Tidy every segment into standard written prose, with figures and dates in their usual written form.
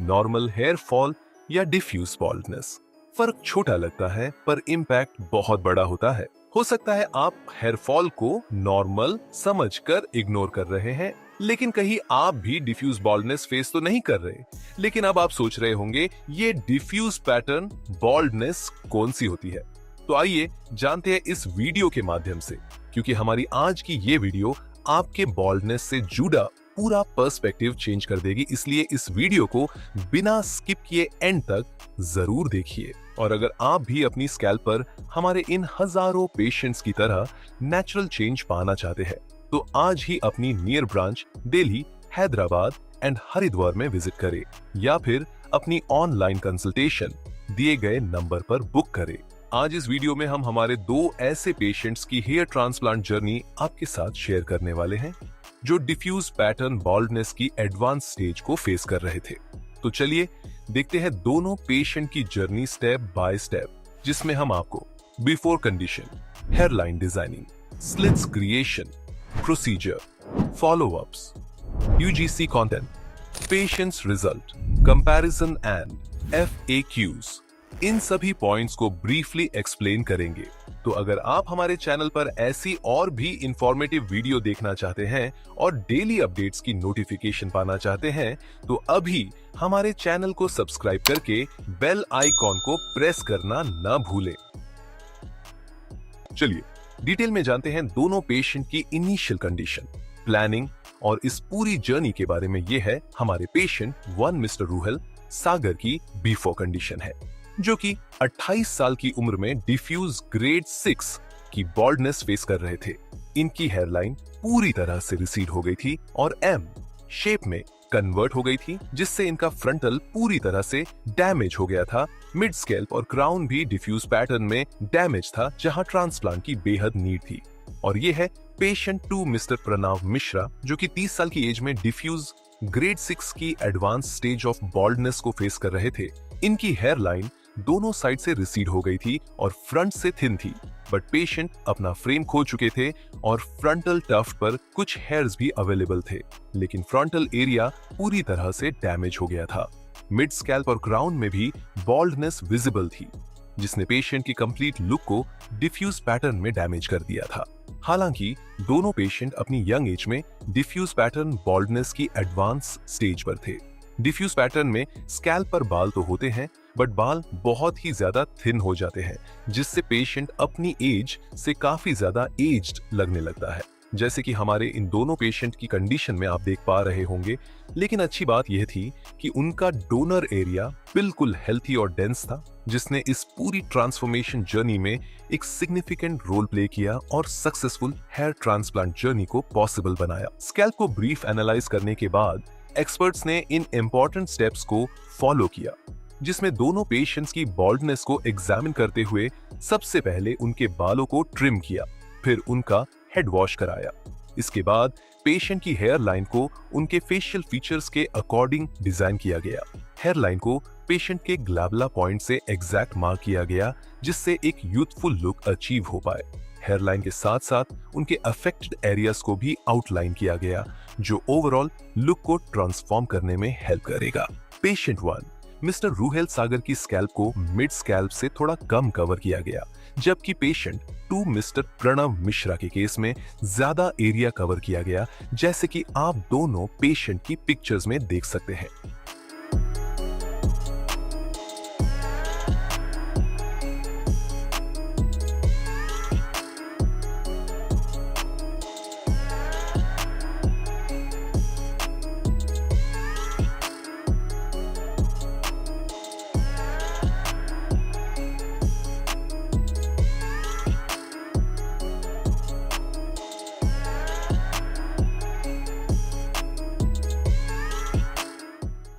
Normal hair fall या diffuse baldness. फर्क छोटा लगता है पर इम्पैक्ट बहुत बड़ा होता है। हो सकता है आप हेयर फॉल को नॉर्मल समझकर इग्नोर कर रहे हैं, लेकिन कहीं आप भी डिफ्यूज बॉल्डनेस फेस तो नहीं कर रहे। लेकिन अब आप सोच रहे होंगे ये डिफ्यूज पैटर्न बॉल्डनेस कौन सी होती है। तो आइए जानते हैं इस वीडियो के माध्यम से, क्योंकि हमारी आज की ये वीडियो आपके बॉल्डनेस से जुड़ा पूरा पर्सपेक्टिव चेंज कर देगी। इसलिए इस वीडियो को बिना स्किप किए एंड तक जरूर देखिए। और अगर आप भी अपनी स्कैल्प पर हमारे इन हजारों पेशेंट्स की तरह नेचुरल चेंज पाना चाहते हैं, तो आज ही अपनी near branch Delhi, Hyderabad and Haridwar में विजिट करें या फिर अपनी ऑनलाइन कंसल्टेशन दिए गए नंबर पर बुक करें। आज इस वीडियो में हम हमारे दो ऐसे पेशेंट्स की हेयर ट्रांसप्लांट जर्नी आपके साथ शेयर करने वाले हैं जो डिफ्यूज पैटर्न बॉल्डनेस की एडवांस स्टेज को फेस कर रहे थे। तो चलिए देखते हैं दोनों पेशेंट की जर्नी स्टेप बाय स्टेप, जिसमें हम आपको before condition, hairline designing, slits creation, procedure, follow-ups, UGC content, patients result, comparison and FAQs, इन सभी पॉइंट्स को ब्रीफली एक्सप्लेन करेंगे। तो अगर आप हमारे चैनल पर ऐसी और भी इंफॉर्मेटिव वीडियो देखना चाहते हैं और डेली अपडेट्स की नोटिफिकेशन पाना चाहते हैं, तो अभी हमारे चैनल को सब्सक्राइब करके बेल आइकॉन को प्रेस करना ना भूलें। चलिए डिटेल में जानते हैं दोनों पेशेंट की इनिशियल कंडीशन, प्लानिंग और इस पूरी जर्नी के बारे में। ये है हमारे पेशेंट 1 मिस्टर रूहेल सागर की बिफोर कंडीशन है, जो कि 28 साल की उम्र में डिफ्यूज ग्रेड 6 की बॉल्डनेस फेस कर रहे थे। इनकी हेयरलाइन पूरी तरह से रिसीड हो गई थी और M शेप में कन्वर्ट हो गई थी, जिससे इनका फ्रंटल पूरी तरह से डैमेज हो गया था। मिड स्कैल्प और क्राउन भी डिफ्यूज पैटर्न में डैमेज था, जहां ट्रांसप्लांट की बेहद नीड थी। और ये है पेशेंट 2 मिस्टर प्रणव मिश्रा, जो कि 30 साल की एज में डिफ्यूज ग्रेड 6 की एडवांस स्टेज ऑफ बॉल्डनेस को फेस कर रहे थे। इनकी हेयरलाइन दोनों साइड से रिसीड हो गई थी और फ्रंट से थिन थी, बट पेशेंट अपना फ्रेम खो चुके थे और फ्रंटल टफ्ट पर कुछ हेयर्स भी अवेलेबल थे, लेकिन फ्रंटल एरिया पूरी तरह से डैमेज हो गया था। मिड स्कैल्प और क्राउन में भी बॉल्डनेस विजिबल थी, जिसने पेशेंट की कंप्लीट लुक को डिफ्यूज पैटर्न में डैमेज कर दिया था। हालांकि दोनों पेशेंट अपनी यंग एज में डिफ्यूज पैटर्न बॉल्डनेस की एडवांस स्टेज पर थे। डिफ्यूज पैटर्न में स्कैल्प पर बाल तो होते हैं, बट बाल बहुत ही ज्यादा थिन हो जाते हैं, जिससे पेशेंट अपनी एज से काफी ज्यादा एज्ड लगने लगता है, जैसे कि हमारे इन दोनों पेशेंट की कंडीशन में आप देख पा रहे होंगे। लेकिन अच्छी बात यह थी कि उनका डोनर एरिया बिल्कुल हेल्थी और डेंस था, जिसने इस पूरी ट्रांसफॉर्मेशन जर्नी में एक सिग्निफिकेंट रोल प्ले किया और सक्सेसफुल हेयर ट्रांसप्लांट जर्नी को पॉसिबल बनाया। स्कैल्प को ब्रीफ एनालाइज करने के बाद एक्सपर्ट्स ने इन इंपॉर्टेंट स्टेप्स को फॉलो किया, जिसमें दोनों पेशेंट्स की बॉल्डनेस को एग्जामिन करते हुए सबसे पहले उनके बालों को ट्रिम किया, फिर उनका हेड वॉश कराया। इसके बाद पेशेंट की हेयर लाइन को उनके फेशियल फीचर्स के अकॉर्डिंग डिजाइन किया गया। हेयर लाइन को पेशेंट के ग्लैबुला पॉइंट से एग्जैक्ट मार्क किया गया, जिससे एक यूथफुल लुक अचीव हो पाए। हेयर लाइन के साथ साथ उनके अफेक्टेड एरियाज को भी आउटलाइन किया गया, जो ओवरऑल लुक को ट्रांसफॉर्म करने में हेल्प करेगा। पेशेंट 1 मिस्टर रूहेल सागर की स्कैल्प को मिड स्कैल्प से थोड़ा कम कवर किया गया, जबकि पेशेंट 2 मिस्टर प्रणव मिश्रा के केस में ज्यादा एरिया कवर किया गया, जैसे कि आप दोनों पेशेंट की पिक्चर्स में देख सकते हैं।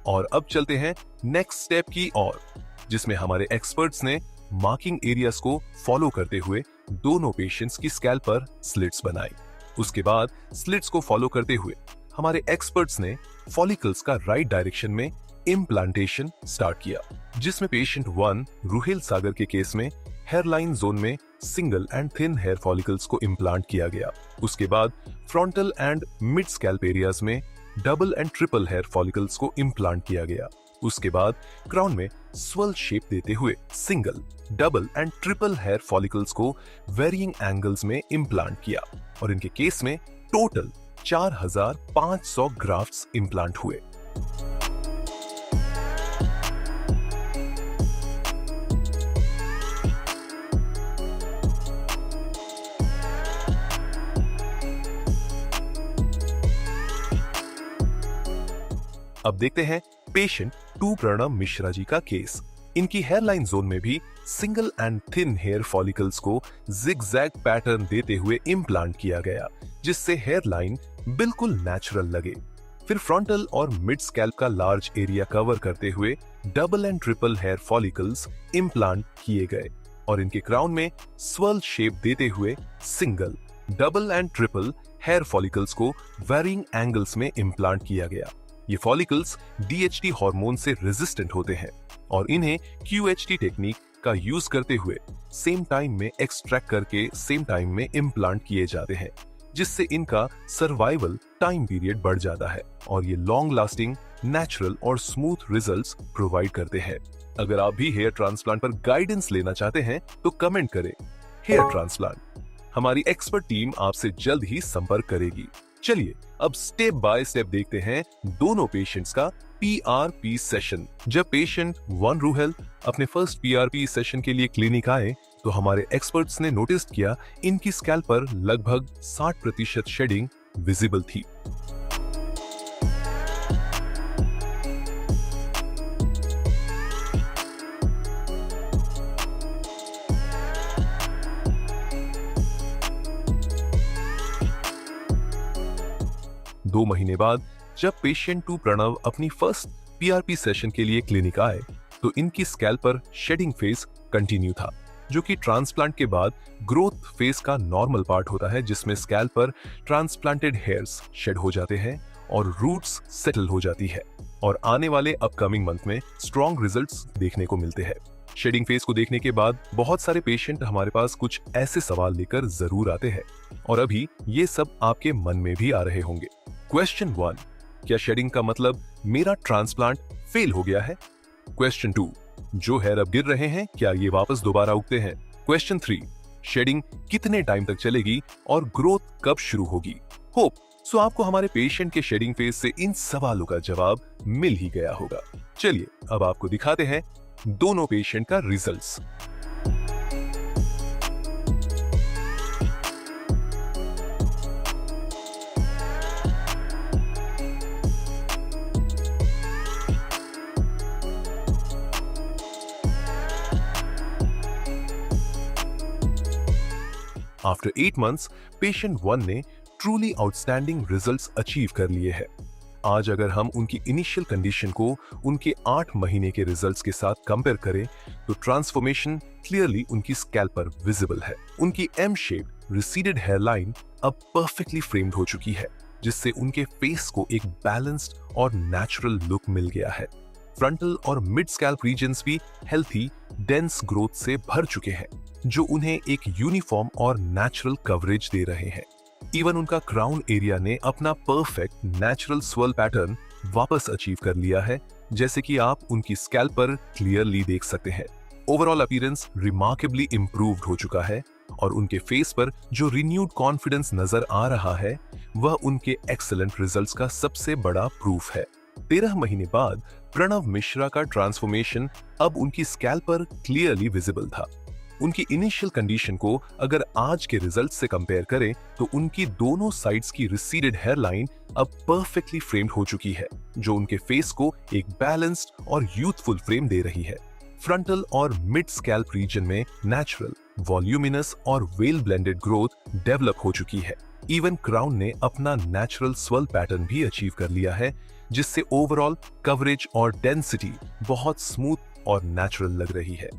और अब चलते हैं नेक्स्ट स्टेप की ओर, जिसमें हमारे एक्सपर्ट्स ने मार्किंग एरियाज को फॉलो करते हुए दोनों पेशेंट्स की स्कैल्प पर स्लिट्स बनाई। उसके बाद स्लिट्स को फॉलो करते हुए हमारे एक्सपर्ट्स ने फॉलिकल्स का राइट डायरेक्शन में इम्प्लांटेशन स्टार्ट किया, जिसमें पेशेंट 1 रूहेल सागर के केस में हेयरलाइन जोन में single and thin hair follicles को इम्प्लांट किया गया। उसके बाद frontal and mid scalp areas में double and triple hair follicles को इम्प्लांट किया गया। उसके बाद क्राउन में स्वेल शेप देते हुए single, double and triple hair follicles को वेरिइंग एंगल्स में इम्प्लांट किया और इनके केस में टोटल 4500 ग्राफ्ट्स इम्प्लांट हुए। अब देखते हैं पेशेंट 2 प्रणव मिश्रा जी का केस। इनकी हेयरलाइन जोन में भी single and thin hair follicles को जिगजैग पैटर्न देते हुए इम्प्लांट किया गया, जिससे हेयरलाइन बिल्कुल नेचुरल लगे। फिर फ्रंटल और मिड स्कैल्प का लार्ज एरिया कवर करते हुए double and triple hair follicles implant किए गए और इनके क्राउन में स्वर्ल शेप देते हुए single, double and triple hair follicles को वेरिइंग एंगल्स में इम्प्लांट किया गया। ये फॉलिकल्स DHT हार्मोन से रेजिस्टेंट होते हैं और इन्हें QHT टेक्निक का यूज करते हुए सेम टाइम में एक्सट्रैक्ट करके सेम टाइम में इम्प्लांट किए जाते हैं, जिससे इनका सर्वाइवल टाइम पीरियड बढ़ जाता है और ये लॉन्ग लास्टिंग, नेचुरल और स्मूथ रिजल्ट्स प्रोवाइड करते हैं। अगर आप भी हेयर ट्रांसप्लांट पर गाइडेंस लेना चाहते हैं तो कमेंट करें हेयर ट्रांसप्लांट। हमारी एक्सपर्ट टीम आपसे जल्द ही संपर्क करेगी। चलिए अब स्टेप बाय स्टेप देखते हैं दोनों पेशेंट्स का PRP सेशन। जब पेशेंट 1 रूहेल अपने फर्स्ट PRP सेशन के लिए क्लिनिक आए तो हमारे एक्सपर्ट्स ने नोटिस किया इनकी स्कैल्प पर लगभग 60% शेडिंग विजिबल थी। दो महीने बाद जब पेशेंट 2 प्रणव अपनी फर्स्ट PRP सेशन के लिए क्लिनिक आए तो इनकी स्कैल्प पर शेडिंग फेज कंटिन्यू था, जो कि ट्रांसप्लांट के बाद ग्रोथ फेज का नॉर्मल पार्ट होता है, जिसमें स्कैल्प पर ट्रांसप्लांटेड हेयर्स शेड हो जाते हैं और रूट्स सेटल हो जाती है और आने वाले अपकमिंग मंथ में स्ट्रॉन्ग रिजल्ट्स देखने को मिलते हैं। शेडिंग फेज को देखने के बाद बहुत सारे पेशेंट हमारे पास कुछ ऐसे सवाल लेकर जरूर आते हैं और अभी ये सब आपके मन में भी आ रहे होंगे। क्वेश्चन 1, क्या शेडिंग का मतलब मेरा ट्रांसप्लांट फेल हो गया है? क्वेश्चन 2, जो हेयर अब गिर रहे हैं क्या ये वापस दोबारा उगते हैं? क्वेश्चन 3, शेडिंग कितने टाइम तक चलेगी और ग्रोथ कब शुरू होगी? होप सो आपको हमारे पेशेंट के शेडिंग फेज से इन सवालों का जवाब मिल ही गया होगा। चलिए अब आपको दिखाते हैं दोनों पेशेंट का रिजल्ट्स। आफ्टर 8 months, पेशेंट 1 ने ट्रूली आउटस्टैंडिंग रिजल्ट्स अचीव कर लिए हैं। आज अगर हम उनकी इनिशियल कंडीशन को उनके 8 महीने के रिजल्ट्स के साथ कंपेयर करें तो ट्रांसफॉर्मेशन क्लियरली उनकी स्कैल्प पर विजिबल है। उनकी एम शेप रिसीडेड हेयरलाइन अब परफेक्टली फ्रेम्ड हो चुकी है, जिससे उनके फेस को एक बैलेंस्ड और नेचुरल लुक मिल गया है। फ्रंटल और मिड स्कैल्प रीजन्स भी हेल्थी, डेंस ग्रोथ से भर चुके हैं, जो उन्हें एक यूनिफॉर्म और नेचुरल कवरेज दे रहे हैं। इवन उनका क्राउन एरिया ने अपना परफेक्ट नेचुरल स्वर्ल पैटर्न वापस अचीव कर लिया है, जैसे कि आप उनकी स्कैल्प पर क्लियरली देख सकते हैं। ओवरऑल अपीयरेंस रिमार्केबली इंप्रूव्ड हो चुका है और उनके फेस पर जो रिन्यूड कॉन्फिडेंस नजर आ रहा है वह उनके एक्सीलेंट रिजल्ट्स का सबसे बड़ा प्रूफ है। 13 महीने बाद प्रणव मिश्रा का ट्रांसफॉर्मेशन अब उनकी स्कैल्प पर क्लियरली विजिबल था। उनकी इनिशियल कंडीशन को अगर आज के रिजल्ट से कंपेयर करें तो उनकी दोनों साइड्स की रिसीडेड हेयरलाइन अब परफेक्टली फ्रेम्ड हो चुकी है, जो उनके फेस को एक बैलेंस्ड और यूथफुल फ्रेम दे रही है। फ्रंटल और मिड स्कैल्प रीजन में नेचुरल, वॉल्यूमिनस और वेल ब्लेंडेड ग्रोथ डेवलप हो चुकी है। इवन क्राउन ने अपना नेचुरल स्वर्ल पैटर्न भी अचीव कर लिया है, जिससे ओवरऑल कवरेज और डेंसिटी बहुत स्मूथ और नेचुरल लग रही है।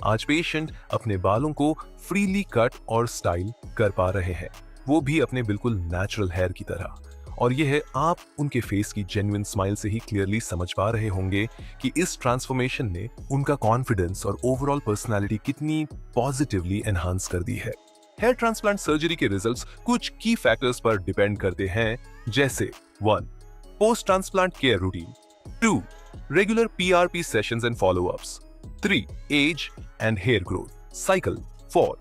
आज पेशेंट अपने बालों को फ्रीली कट और स्टाइल कर पा रहे हैं, वो भी अपने बिल्कुल नेचुरल हेयर की तरह। और यह आप उनके फेस की जेन्युइन स्माइल से ही क्लियरली समझ पा रहे होंगे कि इस ट्रांसफॉर्मेशन ने उनका कॉन्फिडेंस और ओवरऑल पर्सनालिटी कितनी पॉजिटिवली एनहांस कर दी है। हेयर ट्रांसप्लांट सर्जरी के रिजल्ट्स कुछ की फैक्टर्स पर डिपेंड करते हैं, जैसे 1. Post transplant care routine, 2. Regular PRP sessions and follow-ups. 3. Age and hair growth cycle. 4.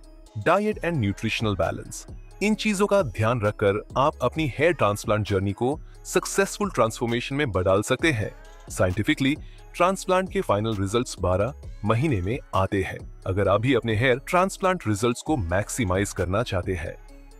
Diet and nutritional balance. इन चीजों का ध्यान रखकर आप अपनी हेयर ट्रांसप्लांट जर्नी को सक्सेसफुल ट्रांसफॉर्मेशन में बदल सकते हैं। साइंटिफिकली ट्रांसप्लांट के फाइनल रिजल्ट्स 12 महीने में आते हैं। अगर आप भी अपने हेयर ट्रांसप्लांट रिजल्ट्स को मैक्सिमाइज करना चाहते हैं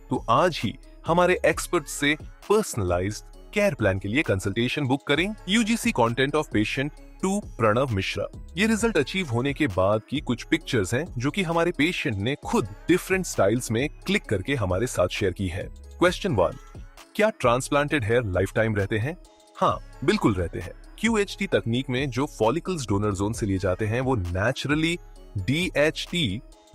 तो आज ही हमारे एक्सपर्ट से पर्सनलाइज्ड केयर प्लान के लिए कंसल्टेशन बुक करें। UGC content of patient 2 Pranav Mishra. ये रिजल्ट अचीव होने के बाद की कुछ पिक्चर्स हैं जो कि हमारे पेशेंट ने खुद डिफरेंट स्टाइल्स में क्लिक करके हमारे साथ शेयर की है। क्वेश्चन 1, क्या ट्रांसप्लांटेड हेयर लाइफ टाइम रहते हैं? हाँ, बिल्कुल रहते हैं। QHT तकनीक में जो फॉलिकल्स डोनर जोन से लिए जाते हैं वो नेचुरली DHT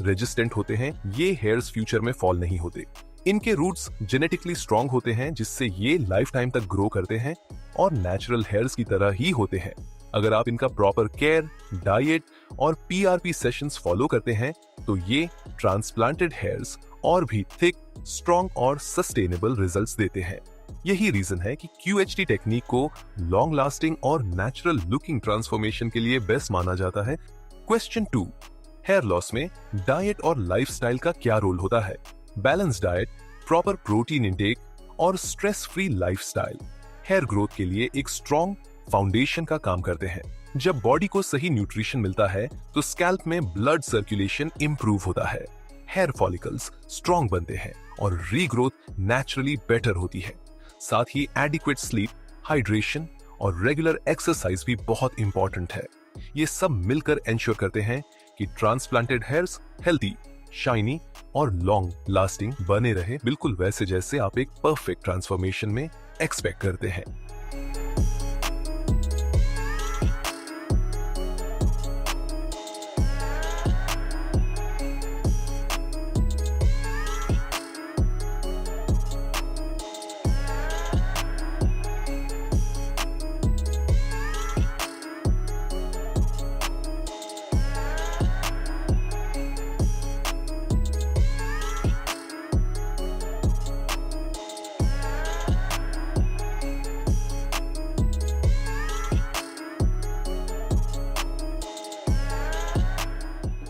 रेजिस्टेंट होते हैं। ये हेयर्स फ्यूचर में फॉल नहीं होते। इनके रूट्स जेनेटिकली स्ट्रॉन्ग होते हैं जिससे ये लाइफ टाइम तक ग्रो करते हैं और नेचुरल हेयर्स की तरह ही होते हैं। अगर आप इनका प्रॉपर केयर, डाइट और PRP सेशंस फॉलो करते हैं तो ये ट्रांसप्लांटेड हेयर्स और भी थिक, स्ट्रॉन्ग और सस्टेनेबल रिजल्ट्स देते हैं। यही रीजन है कि QHT टेक्निक को लॉन्ग लास्टिंग और नेचुरल लुकिंग ट्रांसफॉर्मेशन के लिए बेस्ट माना जाता है। क्वेश्चन 2, हेयर लॉस में डाइट और लाइफस्टाइल का क्या रोल होता है? Balance diet, proper protein intake और stress free lifestyle hair growth के लिए एक स्ट्रॉन्ग फाउंडेशन का काम करते हैं। जब बॉडी को सही न्यूट्रिशन मिलता है तो स्कैल्प में ब्लड सर्कुलेशन इंप्रूव होता है, हेयर फॉलिकल्स स्ट्रॉन्ग बनते हैं और रीग्रोथ नेचुरली बेटर होती है। साथ ही एडिक्वेट स्लीप, हाइड्रेशन और रेगुलर एक्सरसाइज भी बहुत इंपॉर्टेंट है। ये सब मिलकर एंश्योर करते हैं कि ट्रांसप्लांटेड हेयर्स हेल्दी, शाइनी और लॉन्ग लास्टिंग बने रहे, बिल्कुल वैसे जैसे आप एक परफेक्ट ट्रांसफॉर्मेशन में एक्सपेक्ट करते हैं।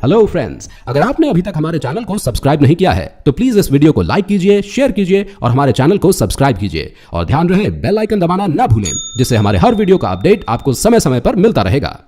हेलो फ्रेंड्स, अगर आपने अभी तक हमारे चैनल को सब्सक्राइब नहीं किया है तो प्लीज इस वीडियो को लाइक कीजिए, शेयर कीजिए और हमारे चैनल को सब्सक्राइब कीजिए और ध्यान रहे बेल आइकन दबाना ना भूलें, जिससे हमारे हर वीडियो का अपडेट आपको समय समय पर मिलता रहेगा।